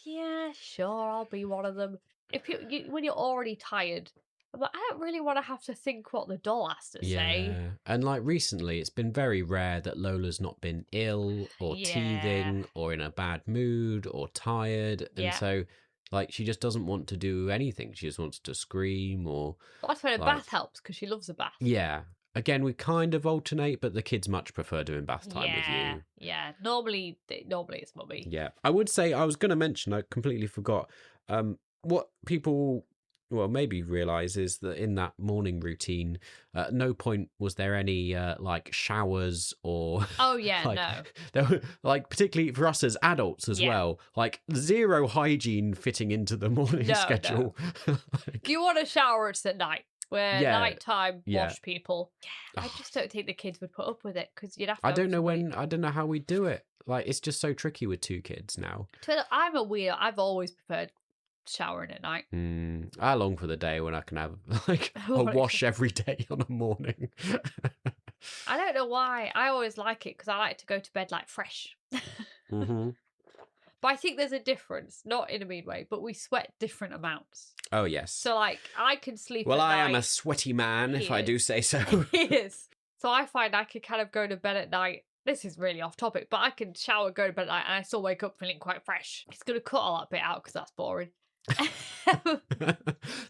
yeah, sure, I'll be one of them. If when you're already tired, I'm like, I don't really want to have to think what the doll has to say. Yeah, and like recently, it's been very rare that Lola's not been ill or teething or in a bad mood or tired, and so like she just doesn't want to do anything. She just wants to scream or. Well, that's when a bath helps because she loves a bath. Yeah. Again, we kind of alternate, but the kids much prefer doing bath time with you. Yeah, normally it's mummy. Yeah, I would say, I was going to mention, I completely forgot, what people, well, maybe realise is that in that morning routine, at no point was there any, like, showers or... Oh, yeah, like, no. There were, like, particularly for us as adults as well, like, zero hygiene fitting into the morning schedule. No. If you want a shower, it's at night. Where nighttime wash people. Yeah, I just don't think the kids would put up with it because you'd have to. I don't know how we do it. Like, it's just so tricky with 2 kids now. I'm a weirdo. I've always preferred showering at night. I long for the day when I can have like a wash every day on a morning. I don't know why. I always like it because I like to go to bed like fresh. But I think there's a difference, not in a mean way, but we sweat different amounts. Oh, yes. So, like, I can sleep Well, at I night. am a sweaty man, if I do say so. He is. So I find I could kind of go to bed at night. This is really off topic, but I can shower, go to bed at night, and I still wake up feeling quite fresh. It's going to cut all that bit out because that's boring.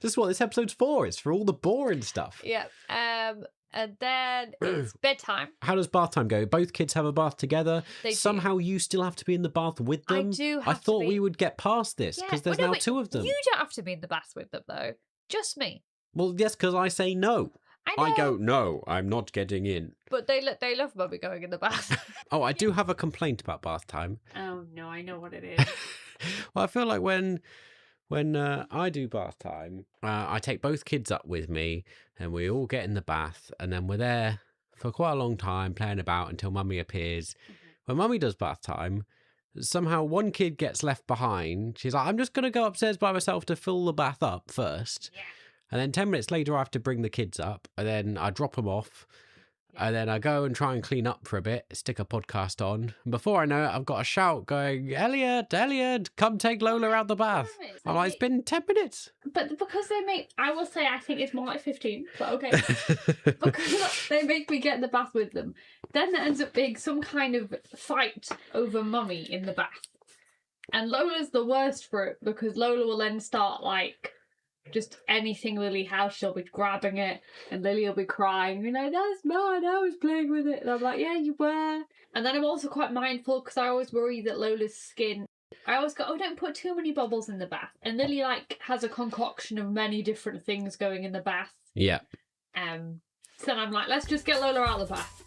This is what this episode's for. It's for all the boring stuff. Yeah. And then it's bedtime. How does bath time go? Both kids have a bath together. Somehow you still have to be in the bath with them. I do have I thought to be. We would get past this because there's now 2 of them. You don't have to be in the bath with them, though. Just me. Well, yes, because I say no. I go, no, I'm not getting in. But they love mummy going in the bath. Oh, I do have a complaint about bath time. Oh, no, I know what it is. Well, I feel like when I do bath time, I take both kids up with me and we all get in the bath and then we're there for quite a long time playing about until mummy appears. When mummy does bath time, somehow one kid gets left behind. She's like, I'm just going to go upstairs by myself to fill the bath up first. Yeah. And then 10 minutes later, I have to bring the kids up and then I drop them off. And then I go and try and clean up for a bit, stick a podcast on. And before I know it, I've got a shout going, Elliot, come take Lola out the bath. I'm like, it's been 10 minutes. But because I will say, I think it's more like 15, but okay. Because they make me get in the bath with them. Then there ends up being some kind of fight over mummy in the bath. And Lola's the worst for it because Lola will then start like just anything Lily has, she'll be grabbing it, and Lily will be crying, that's mine, I was playing with it. And I'm like, yeah, you were. And then I'm also quite mindful, because I always worry that Lola's skin, I always go, don't put too many bubbles in the bath. And Lily, has a concoction of many different things going in the bath. Yeah. So then I'm like, let's just get Lola out of the bath.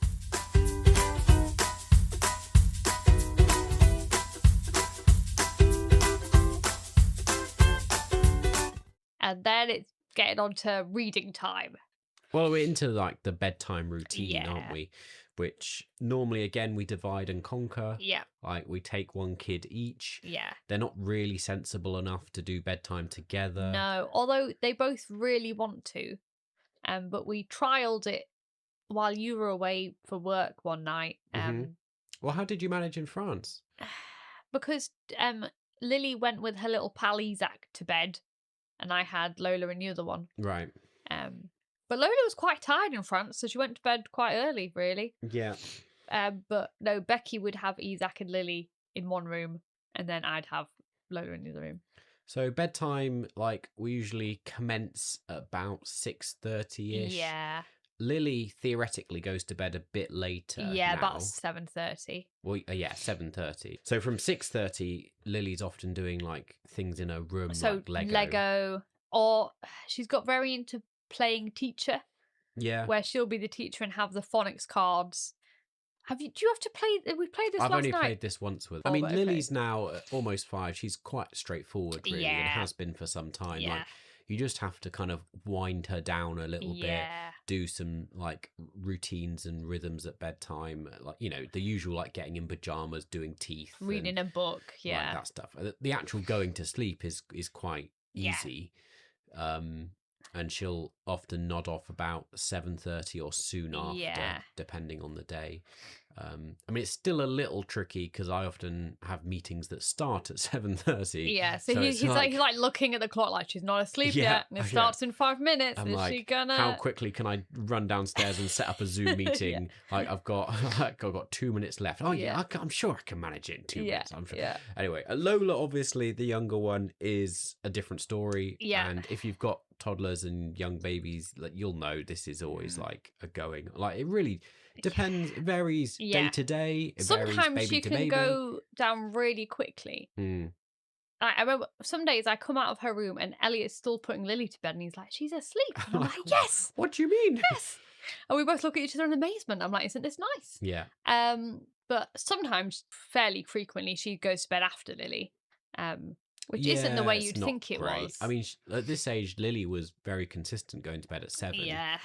And then it's getting on to reading time. Well, we're into the bedtime routine, aren't we? Which normally, again, we divide and conquer. Yeah. We take one kid each. Yeah. They're not really sensible enough to do bedtime together. No, although they both really want to. But we trialled it while you were away for work one night. Well, how did you manage in France? Because Lily went with her little pal Isaac to bed, and I had Lola and the other one. Right. But Lola was quite tired in France, so she went to bed quite early, really. Yeah. But no, Becky would have Isaac and Lily in one room, and then I'd have Lola in the other room. So bedtime, we usually commence at about 6:30ish. Yeah. Lily theoretically goes to bed a bit later. Yeah, now. about 7:30. Well, 7:30. So from 6:30, Lily's often doing things in her room, like Lego. Or she's got very into playing teacher. Yeah. Where she'll be the teacher and have the phonics cards. Do you have to play? We played this last night. I've only played this once with. Lily's now almost 5. She's quite straightforward, really, and has been for some time. Yeah. You just have to kind of wind her down a little bit, do some routines and rhythms at bedtime, the usual getting in pajamas, doing teeth, reading a book, that stuff. The actual going to sleep is quite easy, and she'll often nod off about 7:30 or soon after, depending on the day. It's still a little tricky because I often have meetings that start at 7:30. Yeah, so he's looking at the clock she's not asleep yet, and it starts in 5 minutes. I'm is she gonna? How quickly can I run downstairs and set up a Zoom meeting? I've got 2 minutes left. Oh yeah, I'm sure I can manage it in 2 minutes. I'm sure. Yeah. Anyway, Lola, obviously the younger one, is a different story. Yeah. And if you've got toddlers and young babies, you'll know this is always a going. It really depends. It varies day to day. Sometimes she can go down really quickly. I remember some days I come out of her room and Elliot's still putting Lily to bed, and he's like, she's asleep. And I'm like, yes. What do you mean? Yes. And we both look at each other in amazement. I'm like, isn't this nice? Yeah. But sometimes, fairly frequently, she goes to bed after Lily. Which isn't the way you'd think it was. At this age, Lily was very consistent going to bed at 7. Yeah.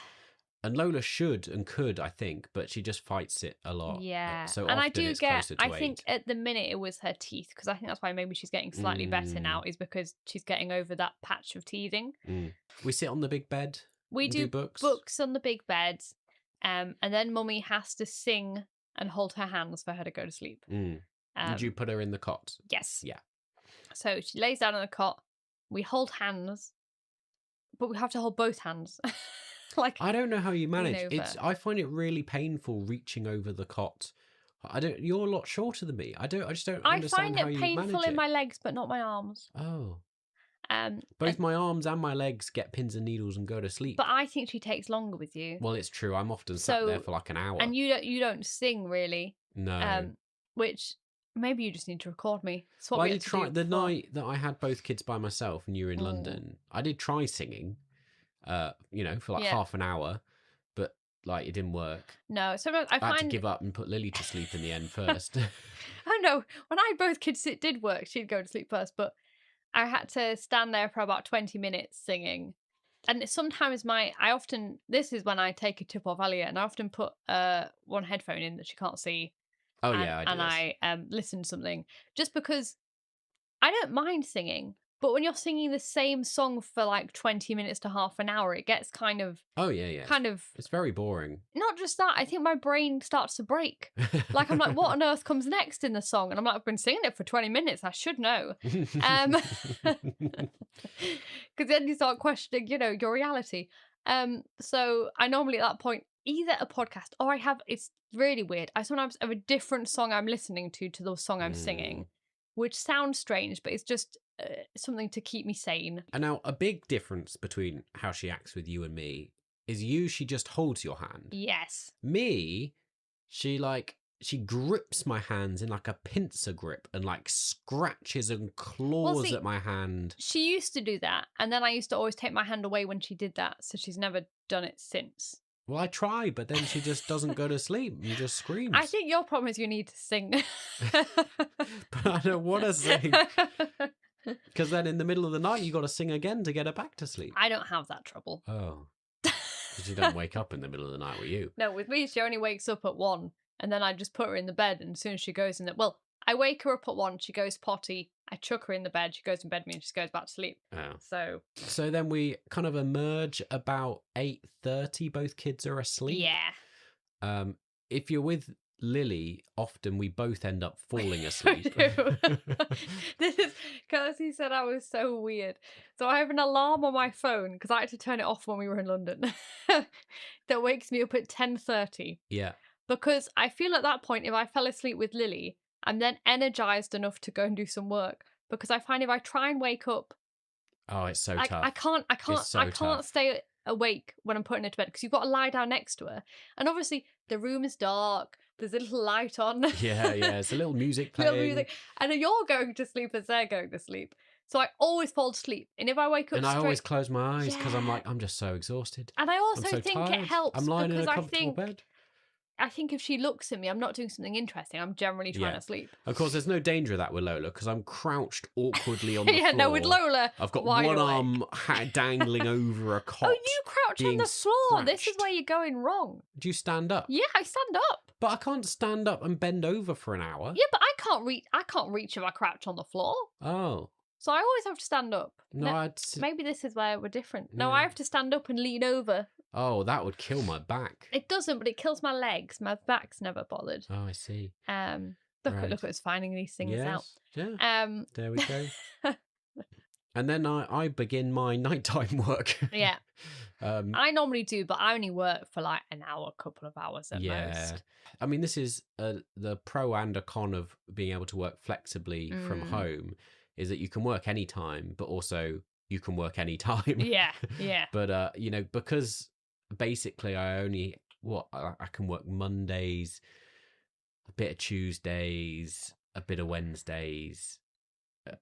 And Lola should and could, I think, but she just fights it a lot. Yeah. So and often I do it's get, closer to I think 8. at the minute it was her teeth, because I think that's why maybe she's getting slightly better now, is because she's getting over that patch of teething. We sit on the big bed. We do books on the big bed. And then Mummy has to sing and hold her hands for her to go to sleep. Did you put her in the cot? Yes. Yeah. So she lays down on the cot. We hold hands, but we have to hold both hands. I don't know how you manage. I find it really painful reaching over the cot. You're a lot shorter than me. I just don't understand how you manage it. I find it painful in my legs, but not my arms. Oh. Both my arms and my legs get pins and needles and go to sleep. But I think she takes longer with you. Well, it's true. I'm often sat there for an hour. And you don't sing really. No. Which maybe you just need to record me. I did try the night that I had both kids by myself and you were in London. I did try singing. For half an hour, but it didn't work. No, sometimes I had to give up and put Lily to sleep in the end first. Oh no, when I had both kids, it did work. She'd go to sleep first, but I had to stand there for about 20 minutes singing. And sometimes this is when I take a tip off Elliot, and I often put one headphone in that she can't see. Oh yeah, I listen to something, just because I don't mind singing. But when you're singing the same song for 20 minutes to half an hour, it gets kind of... Oh, yeah. It's very boring. Not just that, I think my brain starts to break. I'm like, what on earth comes next in the song? And I'm like, I've been singing it for 20 minutes, I should know. Because then you start questioning, your reality. So I normally at that point, either a podcast or it's really weird. I sometimes have a different song I'm listening to the song I'm singing. Which sounds strange, but it's just something to keep me sane. And now a big difference between how she acts with you and me is she just holds your hand. Yes. Me, she grips my hands in like a pincer grip and like scratches and claws at my hand. She used to do that, and then I used to always take my hand away when she did that, so she's never done it since. Well, I try, but then she just doesn't go to sleep and just screams. I think your problem is you need to sing. But I don't want to sing. Because then in the middle of the night, you got to sing again to get her back to sleep. I don't have that trouble. Oh. Because you don't wake up in the middle of the night, will you? No, with me, she only wakes up at 1, and then I just put her in the bed, and as soon as she goes in the... Well, I wake her up at 1, she goes potty, I chuck her in the bed, she goes in bed with me, and she goes back to sleep. Oh. So then we kind of emerge about 8:30, both kids are asleep. Yeah. If you're with Lily, often we both end up falling asleep. This is because he said I was so weird. So I have an alarm on my phone because I had to turn it off when we were in London that wakes me up at 10:30. Yeah. Because I feel at that point, if I fell asleep with Lily, I'm then energized enough to go and do some work. Because I find if I try and wake up, oh, it's so tough. I can't stay awake when I'm putting her to bed because you've got to lie down next to her, and obviously the room is dark. There's a little light on. Yeah, it's a little music playing. And you're going to sleep as they're going to sleep. So I always fall asleep. And if I wake up I always close my eyes because I'm just so exhausted. And I also think tired. it helps I'm lying because in a comfortable bed. I think if she looks at me, I'm not doing something interesting. I'm generally trying to sleep. Of course, there's no danger of that with Lola because I'm crouched awkwardly on the floor. No, with Lola, I've got one arm dangling over a cot. Oh, you crouch on the floor. Scratched. This is where you're going wrong. Do you stand up? Yeah, I stand up. But I can't stand up and bend over for an hour. Yeah, but I can't reach if I crouch on the floor. Oh. So I always have to stand up. No, maybe this is where we're different. No, I have to stand up and lean over. Oh, that would kill my back. It doesn't, but it kills my legs. My back's never bothered. Oh, I see. Look at us finding these things out. Yeah. There we go. And then I begin my nighttime work. Yeah. I normally do, but I only work for like an hour, couple of hours at most. I mean, this is the pro and a con of being able to work flexibly from home is that you can work anytime, but also you can work anytime. Yeah. But, because basically I can work Mondays, a bit of Tuesdays, a bit of Wednesdays.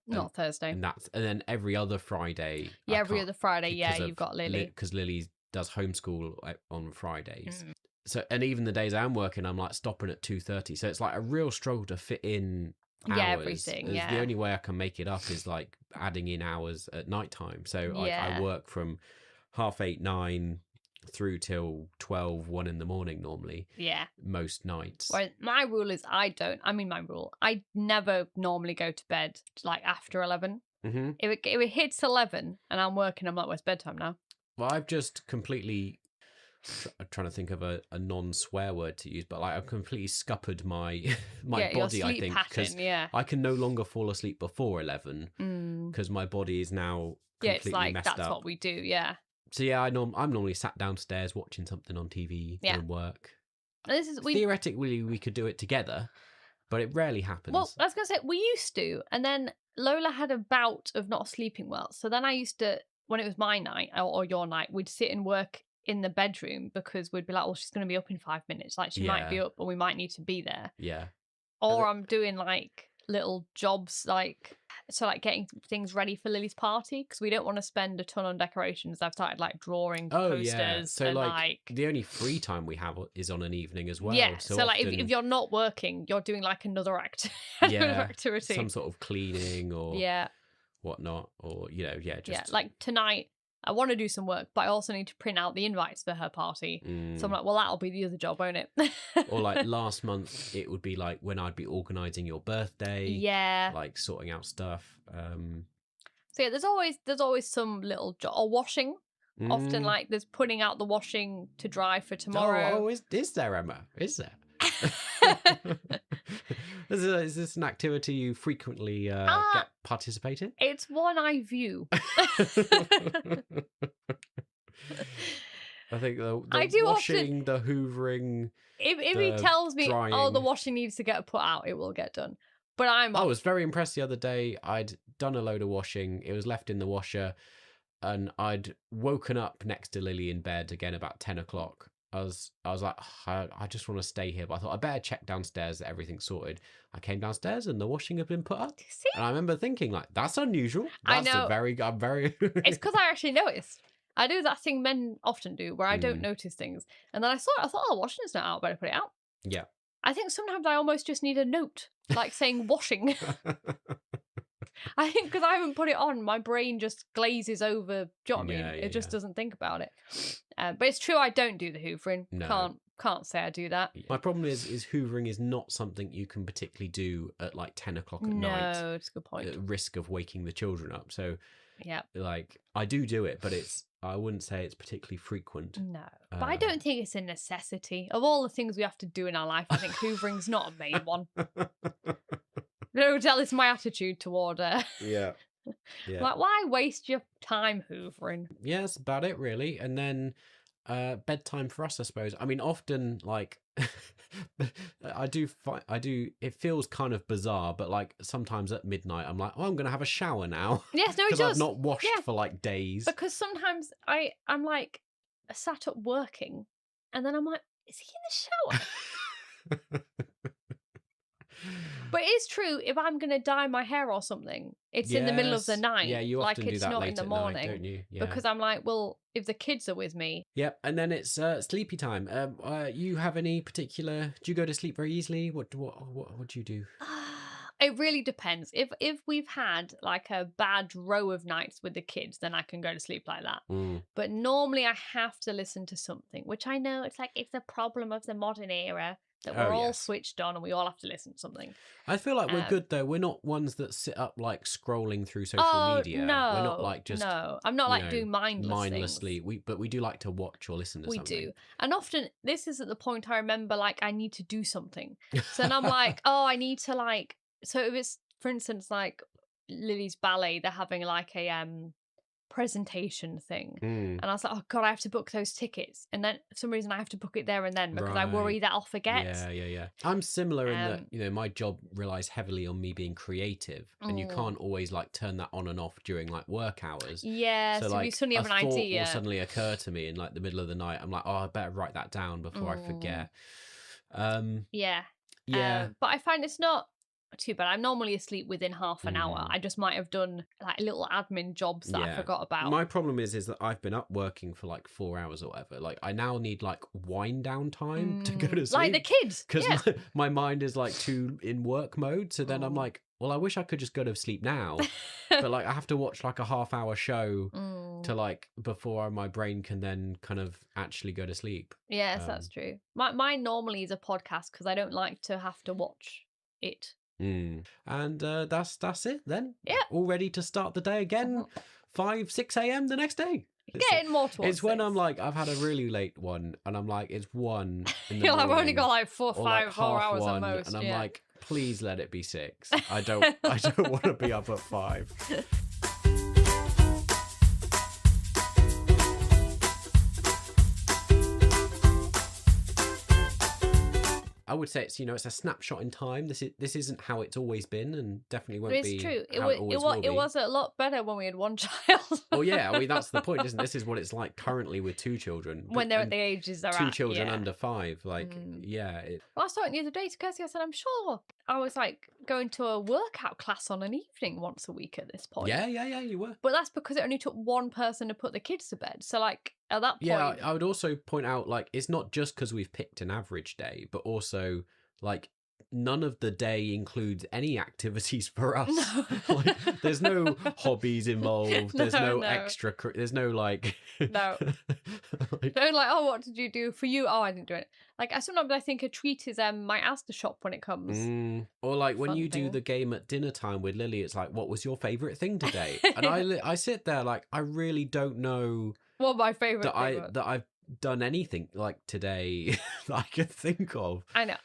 Not Thursday. And then every other Friday. Yeah, every other Friday. Yeah, you've got Lily. Because Lily does homeschool on Fridays. So, and even the days I'm working, I'm like stopping at 2:30. So it's like a real struggle to fit in hours. Yeah, everything. Yeah. The only way I can make it up is like adding in hours at nighttime. So I work from 8:30, 9 through till 12, 1 in the morning normally. Yeah. Most nights. Well, my rule is I never normally go to bed like after 11. Mm-hmm. If it hits 11 and I'm working, I'm like, well, it's bedtime now. Well, I've just completely... I'm trying to think of a non-swear word to use, but like I've completely scuppered my body, I think, because I can no longer fall asleep before 11 because my body is now completely messed up. That's what we do, yeah. So yeah, I'm normally sat downstairs watching something on TV and work. And theoretically we could do it together, but it rarely happens. Well, I was going to say we used to, and then Lola had a bout of not sleeping well. So then I used to, when it was my night or your night, we'd sit and work in the bedroom because we'd be like, well, she's going to be up in 5 minutes. Like she might be up, or we might need to be there. Yeah. Or I'm doing like little jobs, like getting things ready for Lily's party because we don't want to spend a ton on decorations. I've started like drawing posters. Yeah. So and, like the only free time we have is on an evening as well. Yeah. So often... like if you're not working, you're doing like another activity, some sort of cleaning or whatnot, or like tonight. I want to do some work, but I also need to print out the invites for her party. So I'm like, well, that'll be the other job, won't it? Or like last month, it would be like when I'd be organising your birthday. Yeah. Like sorting out stuff. So yeah, there's always some little job. Or washing. Often like there's putting out the washing to dry for tomorrow. Oh, is there, Emma? Is there? Is this an activity you frequently participate in? It's one I view. I think the washing, the hoovering. If he tells me, the washing needs to get put out, it will get done. But I was very impressed the other day. I'd done a load of washing. It was left in the washer. And I'd woken up next to Lily in bed again about 10 o'clock. I was like, I just want to stay here. But I thought I better check downstairs that everything's sorted. I came downstairs and the washing had been put up. See? And I remember thinking, like, that's unusual. I That's know. I'm very... It's because I actually noticed. I do that thing men often do where I don't notice things. And then I saw it. I thought, oh, washing's not out. Better put it out. Yeah. I think sometimes I almost just need a note, like saying washing. I think because I haven't put it on, my brain just glazes over. Do you know what I mean? It just doesn't think about it. But it's true, I don't do the hoovering. No. Can't say I do that. My problem is hoovering is not something you can particularly do at like 10 o'clock at night. No, it's a good point. At risk of waking the children up. So, yeah, like I do it, but I wouldn't say it's particularly frequent. No, but I don't think it's a necessity. Of all the things we have to do in our life, I think hoovering's not a main one. No, tell it's my attitude toward Yeah. Like, why waste your time hoovering? Yeah, that's about it, really. And then bedtime for us, I suppose. I mean, often, like, I do, it feels kind of bizarre, but, like, sometimes at midnight, I'm like, oh, I'm going to have a shower now. Yes, no, it does. Because I've not washed for, like, days. Because sometimes I'm, like, sat up working, and then I'm like, is he in the shower? But it is true, if I'm going to dye my hair or something, it's in the middle of the night. Yeah, you often do that not late in the at morning, night, don't you? Yeah. Because I'm like, well, if the kids are with me. Yep, and then it's sleepy time. You have any particular... Do you go to sleep very easily? What do you do? It really depends. If we've had like a bad row of nights with the kids, then I can go to sleep like that. But normally I have to listen to something, which I know it's the problem of the modern era. That we're all switched on and we all have to listen to something. I feel like we're good though. We're not ones that sit up like scrolling through social media. No, we're not like just. No, I'm not like doing mindlessly. But we do like to watch or listen to something. We do, and often this is at the point I remember like I need to do something. So then I'm like, oh, I need to like. So if it's for instance like Lily's ballet, they're having like a presentation thing, and I was like, oh god, I have to book those tickets, and then for some reason I have to book it there and then because I worry that I'll forget. Yeah. I'm similar in that my job relies heavily on me being creative, and you can't always like turn that on and off during like work hours. Yeah, so like, you suddenly have an idea. Will suddenly occur to me in like the middle of the night. I'm like, oh, I better write that down before I forget. Yeah. But I find it's not too bad. I'm normally asleep within half an hour. I just might have done like little admin jobs that I forgot about. My problem is that I've been up working for like 4 hours or whatever. Like I now need like wind down time to go to sleep. Like the kids. Because my mind is like too in work mode. So then I'm like, well, I wish I could just go to sleep now. But like I have to watch like a half-hour show to like before my brain can then kind of actually go to sleep. Yes, that's true. Mine normally is a podcast because I don't like to have to watch it. And that's it then. Yeah. All ready to start the day again. 5-6 a.m. the next day. Getting more towards It's when I'm like, I've had a really late one and I'm like, it's 1 in the morning. I've only got like 4 like 4 hours at 1, most. And I'm like, please let it be 6. I don't want to be up at 5. I would say it's it's a snapshot in time. This isn't how it's always been, and definitely won't be. It's true. It was a lot better when we had one child. Oh yeah, I mean that's the point, isn't it? This is what it's like currently with 2 children. When they're at the ages they're 2 children under 5, like yeah. Well, I saw it the other day to Kirsty. I said, I'm sure I was like going to a workout class on an evening once a week at this point. Yeah, you were. But that's because it only took one person to put the kids to bed. So like at that point, yeah, I would also point out like it's not just because we've picked an average day, but also like none of the day includes any activities for us. No. Like, there's no hobbies involved. There's no extra. There's no like. No. Like, don't like. Oh, what did you do for you? Oh, I didn't do it. Like sometimes I think a treat is my Asda shop when it comes. Or like when you do the game at dinner time with Lily, it's like, what was your favourite thing today? And I sit there like I really don't know. What my favourite thing was. That I've done anything like today that I could think of. I know.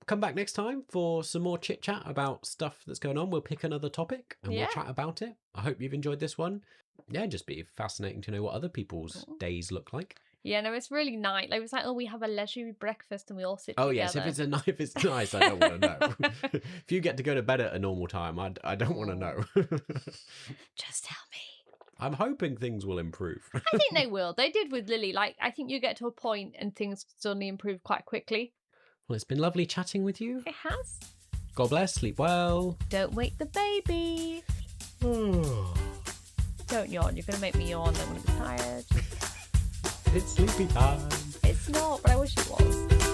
Come back next time for some more chit chat about stuff that's going on. We'll pick another topic and we'll chat about it. I hope you've enjoyed this one. Yeah, just be fascinating to know what other people's days look like. Yeah, no, it's really nice. Like, it was like, oh, we have a leisurely breakfast and we all sit together. Oh, yes, if it's nice, I don't want to know. If you get to go to bed at a normal time, I don't want to know. Just tell me. I'm hoping things will improve. I think they will. They did with Lily. Like, I think you get to a point and things suddenly improve quite quickly. Well, it's been lovely chatting with you. It has. God bless, sleep well. Don't wake the baby. Don't yawn. You're going to make me yawn. I'm going to be tired. It's sleepy time. It's not, but I wish it was.